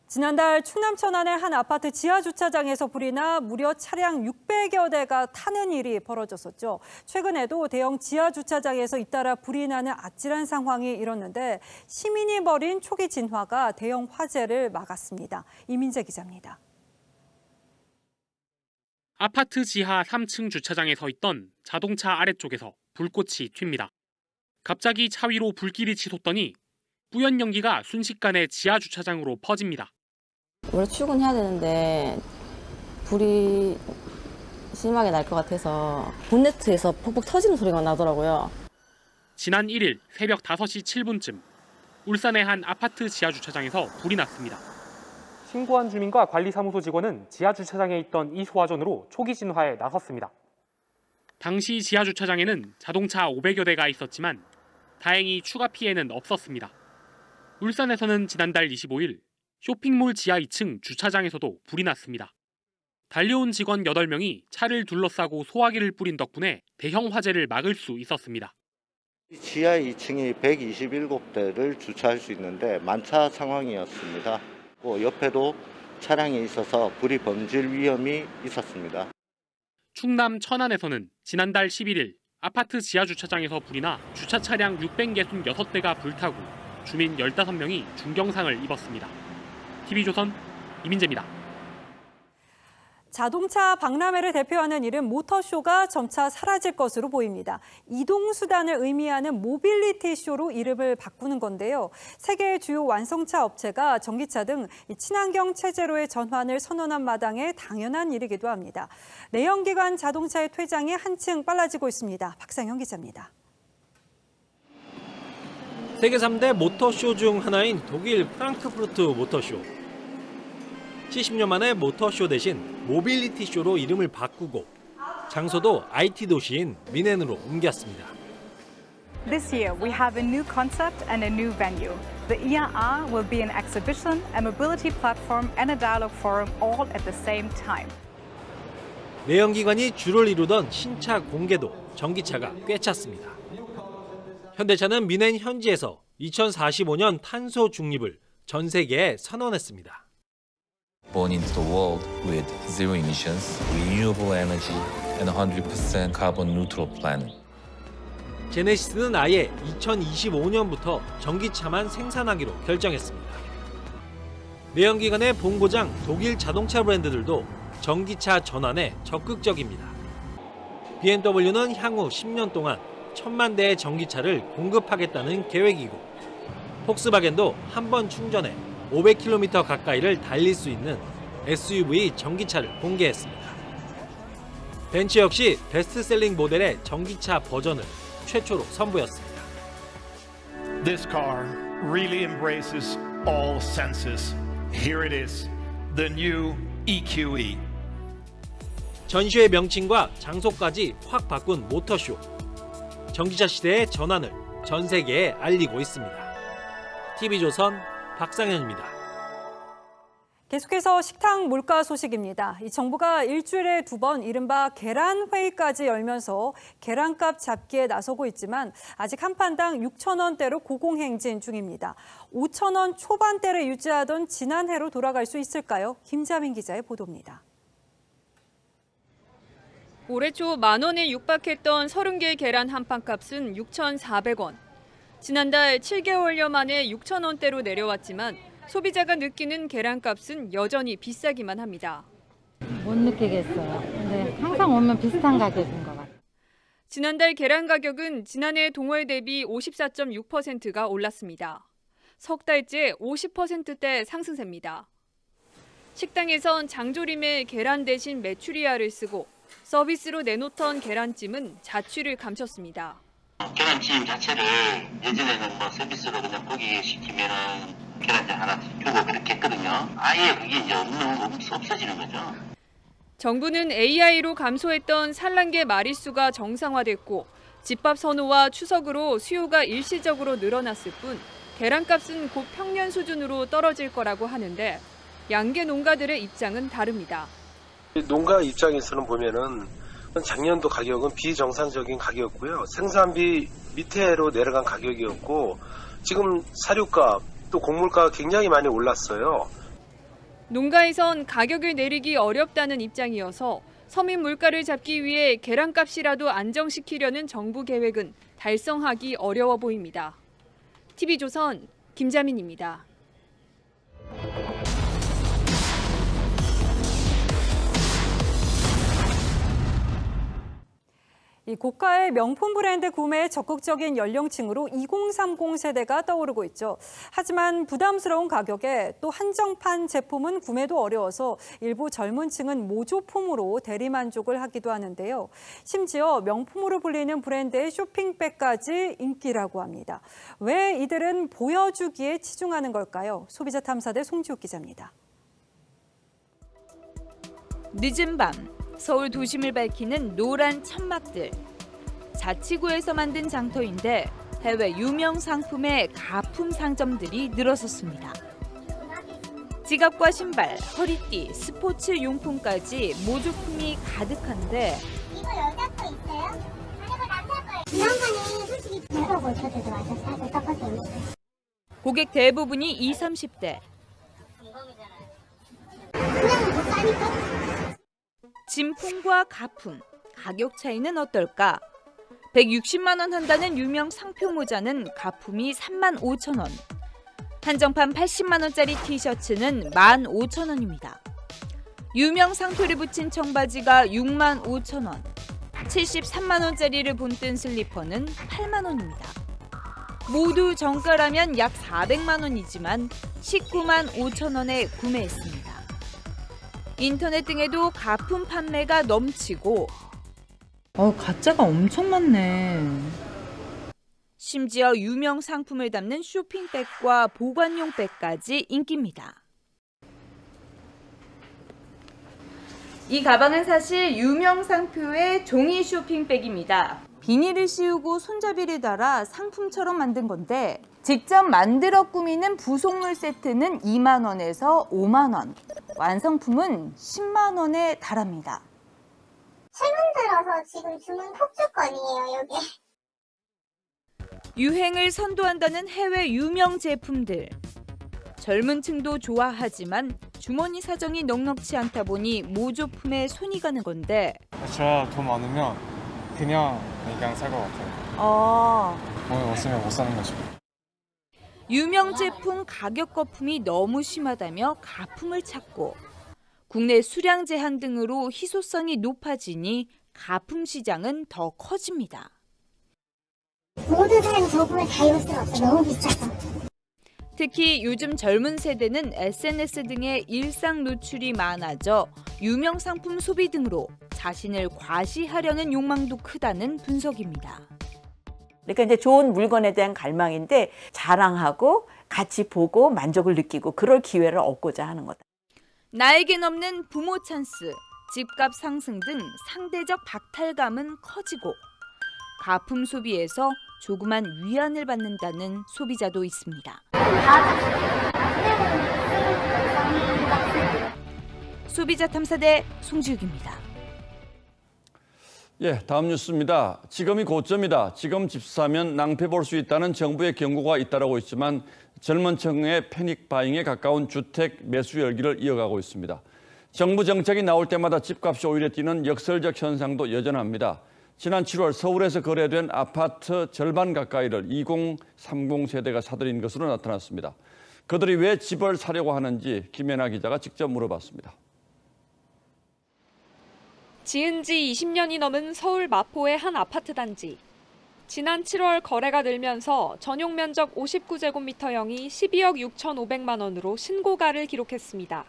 Speaker 6: 지난달 충남 천안의 한 아파트 지하 주차장에서 불이 나 무려 차량 600여 대가 타는 일이 벌어졌었죠. 최근에도 대형 지하 주차장에서 잇따라 불이 나는 아찔한 상황이 일었는데 시민이 벌인 초기 진화가 대형 화재를 막았습니다. 이민재 기자입니다.
Speaker 7: 아파트 지하 3층 주차장에 서 있던 자동차 아래쪽에서 불꽃이 튑니다. 갑자기 차 위로 불길이 치솟더니 뿌연 연기가 순식간에 지하 주차장으로 퍼집니다.
Speaker 16: 원래 출근해야 되는데 불이 심하게 날 것 같아서 본네트에서 퍽퍽 터지는 소리가 나더라고요.
Speaker 7: 지난 1일 새벽 5시 7분쯤 울산의 한 아파트 지하 주차장에서 불이 났습니다. 신고한 주민과 관리사무소 직원은 지하 주차장에 있던 이 소화전으로 초기 진화에 나섰습니다. 당시 지하 주차장에는 자동차 500여 대가 있었지만 다행히 추가 피해는 없었습니다. 울산에서는 지난달 25일 쇼핑몰 지하 2층 주차장에서도 불이 났습니다. 달려온 직원 8명이 차를 둘러싸고 소화기를 뿌린 덕분에 대형 화재를 막을 수 있었습니다.
Speaker 17: 지하 2층이 127대를 주차할 수 있는데 만차 상황이었습니다. 옆에도 차량이 있어서 불이 번질 위험이 있었습니다.
Speaker 7: 충남 천안에서는 지난달 11일 아파트 지하 주차장에서 불이 나 주차 차량 666대가 불타고 주민 15명이 중경상을 입었습니다. TV조선 이민재입니다.
Speaker 6: 자동차 박람회를 대표하는 이름 모터쇼가 점차 사라질 것으로 보입니다. 이동수단을 의미하는 모빌리티 쇼로 이름을 바꾸는 건데요. 세계의 주요 완성차 업체가 전기차 등 친환경 체제로의 전환을 선언한 마당에 당연한 일이기도 합니다. 내연기관 자동차의 퇴장이 한층 빨라지고 있습니다. 박상현 기자입니다.
Speaker 18: 세계 3대 모터쇼 중 하나인 독일 프랑크푸르트 모터쇼. 70년 만에 모터쇼 대신 모빌리티 쇼로 이름을 바꾸고 장소도 IT 도시인 미넨으로 옮겼습니다.
Speaker 19: This year we have a new concept and a new venue. The IAA will be an exhibition, a mobility platform and a dialogue forum all at the same time.
Speaker 18: 내연기관이 주를 이루던 신차 공개도 전기차가 꿰찼습니다. 현대차는 미넨 현지에서 2045년 탄소 중립을 전 세계에 선언했습니다.
Speaker 20: Born into the world with zero emissions, renewable energy, and 100% carbon neutral planet.
Speaker 18: 제네시스는 아예 2025년부터 전기차만 생산하기로 결정했습니다. 내연기관의 본고장 독일 자동차 브랜드들도 전기차 전환에 적극적입니다. BMW는 향후 10년 동안 1000만 대의 전기차를 공급하겠다는 계획이고 폭스바겐도 한 번 충전에 500km 가까이를 달릴 수 있는 SUV 전기차를 공개했습니다. 벤츠 역시 베스트셀링 모델의 전기차 버전을 최초로 선보였습니다.
Speaker 27: This car really embraces all senses. Here it is, the new EQE.
Speaker 18: 전시회 명칭과 장소까지 확 바꾼 모터쇼. 전기차 시대의 전환을 전 세계에 알리고 있습니다. TV조선 박상현입니다.
Speaker 6: 계속해서 식당 물가 소식입니다. 이 정부가 일주일에 2번 이른바 계란 회의까지 열면서 계란값 잡기에 나서고 있지만 아직 한 판당 6,000원대로 고공행진 중입니다. 5,000원 초반대를 유지하던 지난해로 돌아갈 수 있을까요? 김자민 기자의 보도입니다.
Speaker 28: 올해 초 10,000원에 육박했던 30개 계란 한 판 값은 6,400원. 지난달 7개월여 만에 6,000원대로 내려왔지만 소비자가 느끼는 계란값은 여전히 비싸기만 합니다.
Speaker 29: 못 느끼겠어요. 근데 항상 오면 비슷한 가격인 것 같아요.
Speaker 28: 지난달 계란 가격은 지난해 동월 대비 54.6%가 올랐습니다. 석 달째 50%대 상승세입니다. 식당에선 장조림에 계란 대신 메추리알을 쓰고 서비스로 내놓던 계란찜은 자취를 감췄습니다.
Speaker 1: 계란찜 자체를 예전에는 뭐 서비스로 그냥 고기 시키면은 계란찜 하나 주고 그렇게 했거든요. 아예 그게 이제 없어지는 거죠.
Speaker 28: 정부는 AI로 감소했던 산란계 마리수가 정상화됐고 집밥 선호와 추석으로 수요가 일시적으로 늘어났을 뿐 계란값은 곧 평년 수준으로 떨어질 거라고 하는데 양계 농가들의 입장은 다릅니다.
Speaker 2: 농가 입장에서는 보면은 작년도 가격은 비정상적인 가격이었고요. 생산비 밑으로 내려간 가격이었고 지금 사료값 또 곡물가가 굉장히 많이 올랐어요.
Speaker 28: 농가에선 가격을 내리기 어렵다는 입장이어서 서민 물가를 잡기 위해 계란값이라도 안정시키려는 정부 계획은 달성하기 어려워 보입니다. TV조선 김자민입니다.
Speaker 6: 이 고가의 명품 브랜드 구매에 적극적인 연령층으로 2030 세대가 떠오르고 있죠. 하지만 부담스러운 가격에 또 한정판 제품은 구매도 어려워서 일부 젊은 층은 모조품으로 대리만족을 하기도 하는데요. 심지어 명품으로 불리는 브랜드의 쇼핑백까지 인기라고 합니다. 왜 이들은 보여주기에 치중하는 걸까요? 소비자 탐사대 송지욱 기자입니다.
Speaker 3: 늦은 밤. 서울 도심을 밝히는 노란 천막들. 자치구에서 만든 장터인데 해외 유명 상품의 가품 상점들이 늘어섰습니다. 지갑과 신발, 허리띠, 스포츠 용품까지 모조품이 가득한데
Speaker 8: 이거 여자 거 있어요? 아니 이거 남자 거예요. 지난번에 솔직히 별거고 저도 와서 사서 섞어서
Speaker 3: 고객 대부분이 20, 30대.
Speaker 8: 그냥 못 사니까.
Speaker 3: 진품과 가품, 가격 차이는 어떨까? 160만 원 한다는 유명 상표 모자는 가품이 35,000원. 한정판 80만 원짜리 티셔츠는 15,000원입니다. 유명 상표를 붙인 청바지가 65,000원. 73만 원짜리를 본뜬 슬리퍼는 8만 원입니다. 모두 정가라면 약 400만 원이지만 19만 5천 원에 구매했습니다. 인터넷 등에도 가품 판매가 넘치고
Speaker 4: 가짜가 엄청 많네.
Speaker 3: 심지어 유명 상품을 담는 쇼핑백과 보관용 백까지 인기입니다. 이 가방은 사실 유명 상표의 종이 쇼핑백입니다. 비닐을 씌우고 손잡이를 달아 상품처럼 만든 건데 직접 만들어 꾸미는 부속물 세트는 2만 원에서 5만 원, 완성품은 10만 원에 달합니다.
Speaker 8: 최근 들어서 지금 주문 폭주권이에요, 여기.
Speaker 3: 유행을 선도한다는 해외 유명 제품들. 젊은 층도 좋아하지만 주머니 사정이 넉넉지 않다 보니 모조품에 손이 가는 건데
Speaker 21: 제가 돈 많으면 그냥 살 것 같아요. 돈이 없으면 못 사는 거죠.
Speaker 3: 유명 제품 가격 거품이 너무 심하다며 가품을 찾고 국내 수량 제한 등으로 희소성이 높아지니 가품 시장은 더 커집니다.
Speaker 8: 모든 사람이 저금을 다 입을 수는 없어. 너무 비싸서.
Speaker 3: 특히 요즘 젊은 세대는 SNS 등의 일상 노출이 많아져 유명 상품 소비 등으로 자신을 과시하려는 욕망도 크다는 분석입니다.
Speaker 22: 그러니까 이제 좋은 물건에 대한 갈망인데 자랑하고 같이 보고 만족을 느끼고 그럴 기회를 얻고자 하는 거다.
Speaker 3: 나에겐 없는 부모 찬스, 집값 상승 등 상대적 박탈감은 커지고 가품 소비에서 조그만 위안을 받는다는 소비자도 있습니다. 소비자 탐사대 송지욱입니다.
Speaker 23: 예, 다음 뉴스입니다. 지금이 고점이다. 지금 집 사면 낭패 볼 수 있다는 정부의 경고가 잇따르고 있지만 젊은 층의 패닉 바잉에 가까운 주택 매수 열기를 이어가고 있습니다. 정부 정책이 나올 때마다 집값이 오히려 뛰는 역설적 현상도 여전합니다. 지난 7월 서울에서 거래된 아파트 절반 가까이를 2030 세대가 사들인 것으로 나타났습니다. 그들이 왜 집을 사려고 하는지 김연아 기자가 직접 물어봤습니다.
Speaker 28: 지은 지 20년이 넘은 서울 마포의 한 아파트 단지. 지난 7월 거래가 늘면서 전용 면적 59제곱미터형이 12억 6,500만 원으로 신고가를 기록했습니다.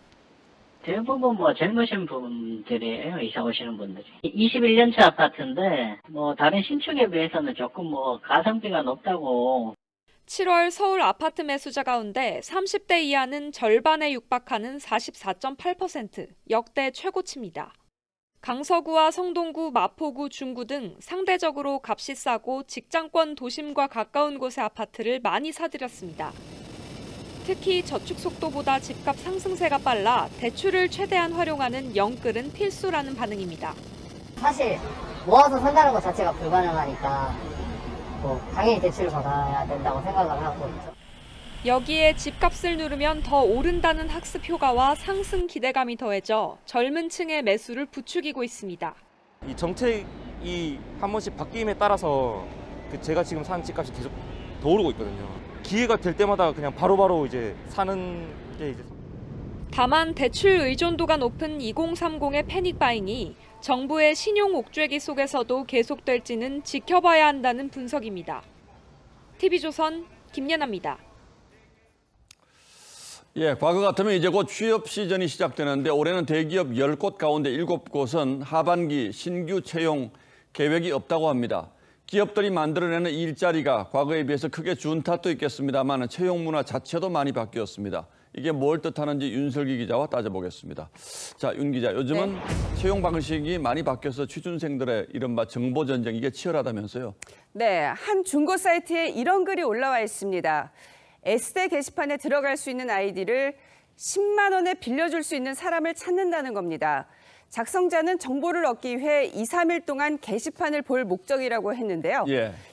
Speaker 5: 대부분 뭐 젊으신 분들이에요. 이사 오시는 분들이. 21년차 아파트인데 뭐 다른 신축에 비해서는 조금 뭐 가성비가 높다고.
Speaker 28: 7월 서울 아파트 매수자 가운데 30대 이하는 절반에 육박하는 44.8%, 역대 최고치입니다. 강서구와 성동구, 마포구, 중구 등 상대적으로 값이 싸고 직장권 도심과 가까운 곳의 아파트를 많이 사들였습니다. 특히 저축 속도보다 집값 상승세가 빨라 대출을 최대한 활용하는 영끌은 필수라는 반응입니다.
Speaker 9: 사실 모아서 산다는 것 자체가 불가능하니까 당연히 대출을 받아야 된다고 생각을 하고 있죠.
Speaker 28: 여기에 집값을 누르면 더 오른다는 학습 효과와 상승 기대감이 더해져 젊은 층의 매수를 부추기고 있습니다.
Speaker 10: 이 정책이 한 번씩 바뀜에 따라서 제가 지금 사는 집값이 계속 더 오르고 있거든요. 기회가 될 때마다 그냥 바로바로 이제 사는 게 이제.
Speaker 28: 다만 대출 의존도가 높은 2030의 패닉 바잉이 정부의 신용 옥죄기 속에서도 계속될지는 지켜봐야 한다는 분석입니다. TV조선 김예나입니다.
Speaker 23: 예, 과거 같으면 이제 곧 취업 시즌이 시작되는데 올해는 대기업 10곳 가운데 7곳은 하반기 신규 채용 계획이 없다고 합니다. 기업들이 만들어내는 일자리가 과거에 비해서 크게 준 탓도 있겠습니다만 채용 문화 자체도 많이 바뀌었습니다. 이게 뭘 뜻하는지 윤설기 기자와 따져보겠습니다. 자, 윤 기자, 요즘은 채용 방식이 많이 바뀌어서 취준생들의 이른바 정보 전쟁 이게 치열하다면서요?
Speaker 11: 네, 한 중고 사이트에 이런 글이 올라와 있습니다. S대 게시판에 들어갈 수 있는 아이디를 10만 원에 빌려줄 수 있는 사람을 찾는다는 겁니다. 작성자는 정보를 얻기 위해 2, 3일 동안 게시판을 볼 목적이라고 했는데요.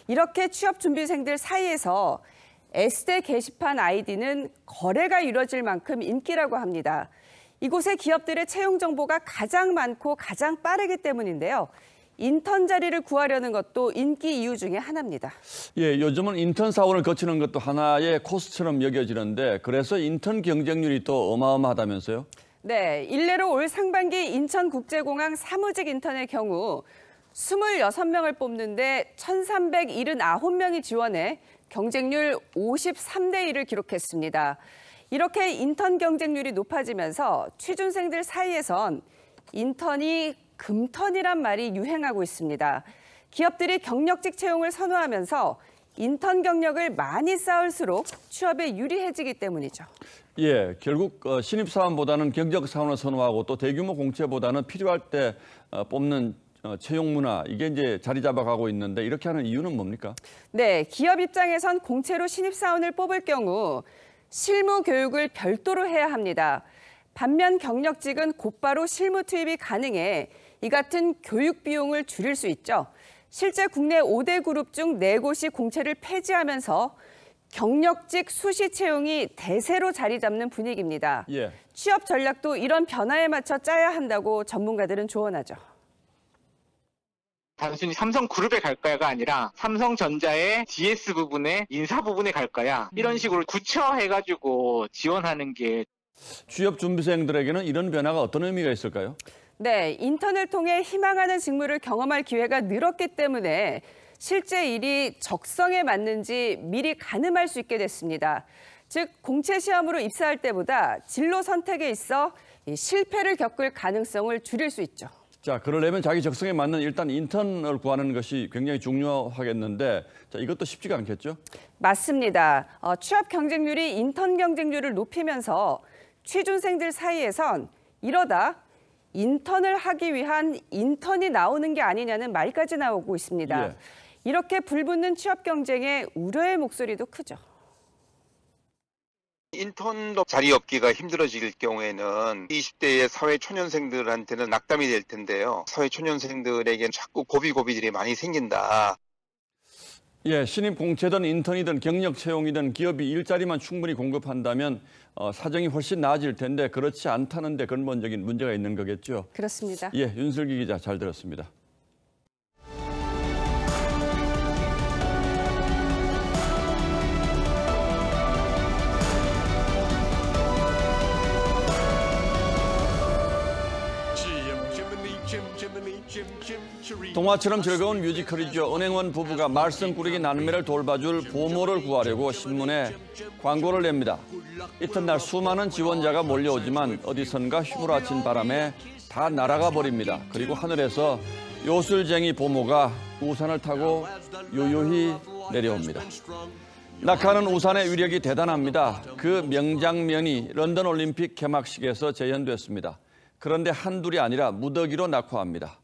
Speaker 11: 이렇게 취업준비생들 사이에서 S대 게시판 아이디는 거래가 이루어질 만큼 인기라고 합니다. 이곳에 기업들의 채용 정보가 가장 많고 가장 빠르기 때문인데요. 인턴 자리를 구하려는 것도 인기 이유 중에 하나입니다.
Speaker 23: 예, 요즘은 인턴 사원을 거치는 것도 하나의 코스처럼 여겨지는데 그래서 인턴 경쟁률이 또 어마어마하다면서요?
Speaker 11: 네, 일례로 올 상반기 인천국제공항 사무직 인턴의 경우 26명을 뽑는데 1,379명이 지원해 경쟁률 53대 1을 기록했습니다. 이렇게 인턴 경쟁률이 높아지면서 취준생들 사이에선 인턴이 금턴이란 말이 유행하고 있습니다. 기업들이 경력직 채용을 선호하면서 인턴 경력을 많이 쌓을수록 취업에 유리해지기 때문이죠.
Speaker 23: 예, 결국 신입사원보다는 경력사원을 선호하고 또 대규모 공채보다는 필요할 때 뽑는 채용 문화, 이게 이제 자리 잡아가고 있는데 이렇게 하는 이유는 뭡니까?
Speaker 11: 네, 기업 입장에선 공채로 신입사원을 뽑을 경우 실무 교육을 별도로 해야 합니다. 반면 경력직은 곧바로 실무 투입이 가능해 이 같은 교육 비용을 줄일 수 있죠. 실제 국내 5대 그룹 중 4곳이 공채를 폐지하면서 경력직 수시 채용이 대세로 자리 잡는 분위기입니다. 취업 전략도 이런 변화에 맞춰 짜야 한다고 전문가들은 조언하죠.
Speaker 13: 단순히 삼성그룹에 갈 거야가 아니라 삼성전자의 DS 부분에 인사 부분에 갈 거야. 이런 식으로 구처해가지고 지원하는 게.
Speaker 23: 취업 준비생들에게는 이런 변화가 어떤 의미가 있을까요?
Speaker 11: 네, 인턴을 통해 희망하는 직무를 경험할 기회가 늘었기 때문에 실제 일이 적성에 맞는지 미리 가늠할 수 있게 됐습니다. 즉, 공채 시험으로 입사할 때보다 진로 선택에 있어 실패를 겪을 가능성을 줄일 수 있죠.
Speaker 23: 자, 그러려면 자기 적성에 맞는 일단 인턴을 구하는 것이 굉장히 중요하겠는데 자, 이것도 쉽지가 않겠죠?
Speaker 11: 맞습니다. 취업 경쟁률이 인턴 경쟁률을 높이면서 취준생들 사이에선 이러다 인턴을 하기 위한 인턴이 나오는 게 아니냐는 말까지 나오고 있습니다. 이렇게 불붙는 취업 경쟁에 우려의 목소리도 크죠.
Speaker 15: 인턴도 자리 얻기가 힘들어질 경우에는 20대의 사회초년생들한테는 낙담이 될 텐데요. 사회초년생들에게는 자꾸 고비고비들이 많이 생긴다.
Speaker 23: 예, 신입 공채든 인턴이든 경력 채용이든 기업이 일자리만 충분히 공급한다면 사정이 훨씬 나아질 텐데 그렇지 않다는 데 근본적인 문제가 있는 거겠죠.
Speaker 11: 그렇습니다.
Speaker 23: 예, 윤슬기 기자 잘 들었습니다. 동화처럼 즐거운 뮤지컬이죠. 은행원 부부가 말썽꾸러기 남매를 돌봐줄 보모를 구하려고 신문에 광고를 냅니다. 이튿날 수많은 지원자가 몰려오지만 어디선가 휘몰아친 바람에 다 날아가 버립니다. 그리고 하늘에서 요술쟁이 보모가 우산을 타고 요요히 내려옵니다. 낙하는 우산의 위력이 대단합니다. 그 명장면이 런던 올림픽 개막식에서 재현됐습니다. 그런데 한둘이 아니라 무더기로 낙화합니다.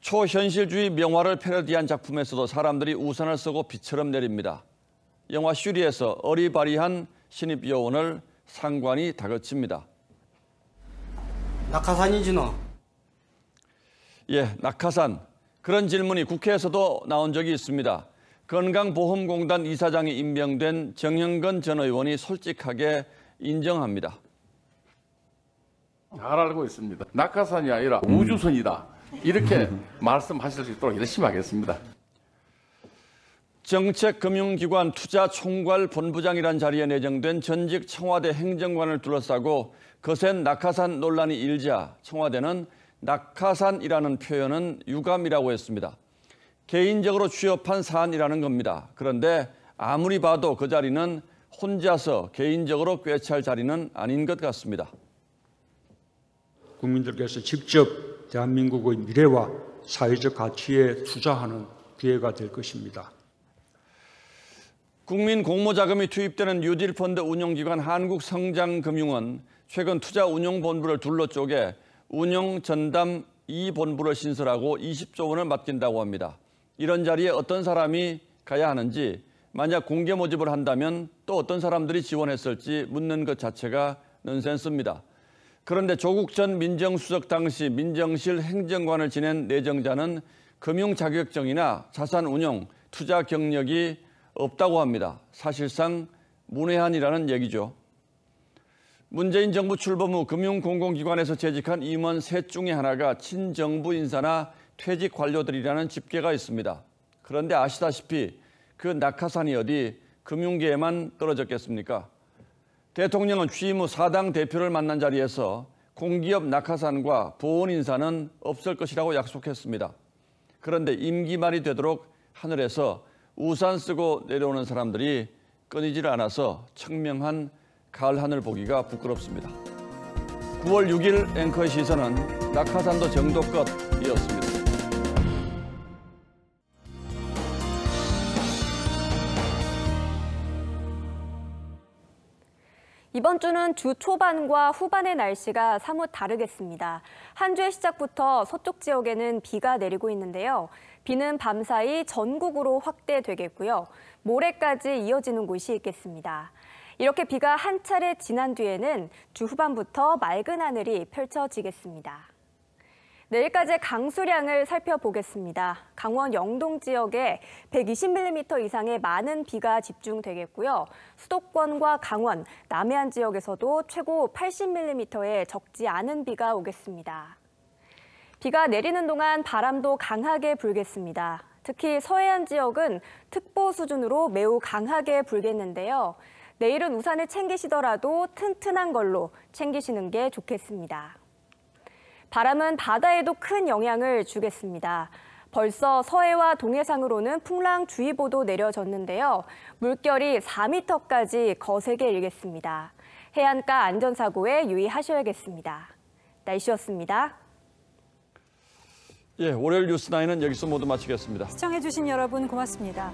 Speaker 23: 초현실주의 명화를 패러디한 작품에서도 사람들이 우산을 쓰고 비처럼 내립니다. 영화 슈리에서 어리바리한 신입 요원을 상관이 다그칩니다.
Speaker 7: 낙하산이지 너?
Speaker 23: 예, 낙하산. 그런 질문이 국회에서도 나온 적이 있습니다. 건강보험공단 이사장이 임명된 정영근 전 의원이 솔직하게 인정합니다.
Speaker 12: 잘 알고 있습니다. 낙하산이 아니라 우주선이다. 이렇게 말씀하실 수 있도록 열심히 하겠습니다.
Speaker 23: 정책금융기관 투자총괄본부장이란 자리에 내정된 전직 청와대 행정관을 둘러싸고 거센 낙하산 논란이 일자 청와대는 낙하산이라는 표현은 유감이라고 했습니다. 개인적으로 취업한 사안이라는 겁니다. 그런데 아무리 봐도 그 자리는 혼자서 개인적으로 꿰찰 자리는 아닌 것 같습니다.
Speaker 14: 국민들께서 직접 대한민국의 미래와 사회적 가치에 투자하는 기회가 될 것입니다.
Speaker 23: 국민 공모자금이 투입되는 뉴딜 펀드 운용기관 한국성장금융은 최근 투자운용본부를 둘러 쪼개 운용전담 2본부를 신설하고 20조 원을 맡긴다고 합니다. 이런 자리에 어떤 사람이 가야 하는지, 만약 공개 모집을 한다면 또 어떤 사람들이 지원했을지 묻는 것 자체가 넌센스입니다. 그런데 조국 전 민정수석 당시 민정실 행정관을 지낸 내정자는 금융 자격증이나 자산 운용, 투자 경력이 없다고 합니다. 사실상 문외한이라는 얘기죠. 문재인 정부 출범 후 금융공공기관에서 재직한 임원 셋 중에 하나가 친정부 인사나 퇴직 관료들이라는 집계가 있습니다. 그런데 아시다시피 그 낙하산이 어디 금융계에만 떨어졌겠습니까? 대통령은 취임 후 사당 대표를 만난 자리에서 공기업 낙하산과 보훈 인사는 없을 것이라고 약속했습니다. 그런데 임기 말이 되도록 하늘에서 우산 쓰고 내려오는 사람들이 끊이질 않아서 청명한 가을 하늘 보기가 부끄럽습니다. 9월 6일 앵커의 시선은 낙하산도 정도껏이었습니다.
Speaker 16: 이번 주는 주 초반과 후반의 날씨가 사뭇 다르겠습니다. 한 주의 시작부터 서쪽 지역에는 비가 내리고 있는데요. 비는 밤사이 전국으로 확대되겠고요. 모레까지 이어지는 곳이 있겠습니다. 이렇게 비가 한 차례 지난 뒤에는 주 후반부터 맑은 하늘이 펼쳐지겠습니다. 내일까지의 강수량을 살펴보겠습니다. 강원 영동 지역에 120mm 이상의 많은 비가 집중되겠고요. 수도권과 강원, 남해안 지역에서도 최고 80mm의 적지 않은 비가 오겠습니다. 비가 내리는 동안 바람도 강하게 불겠습니다. 특히 서해안 지역은 특보 수준으로 매우 강하게 불겠는데요. 내일은 우산을 챙기시더라도 튼튼한 걸로 챙기시는 게 좋겠습니다. 바람은 바다에도 큰 영향을 주겠습니다. 벌써 서해와 동해상으로는 풍랑주의보도 내려졌는데요. 물결이 4m까지 거세게 일겠습니다. 해안가 안전사고에 유의하셔야겠습니다. 날씨였습니다.
Speaker 23: 예, 월요일 뉴스9은 여기서 모두 마치겠습니다.
Speaker 6: 시청해주신 여러분 고맙습니다.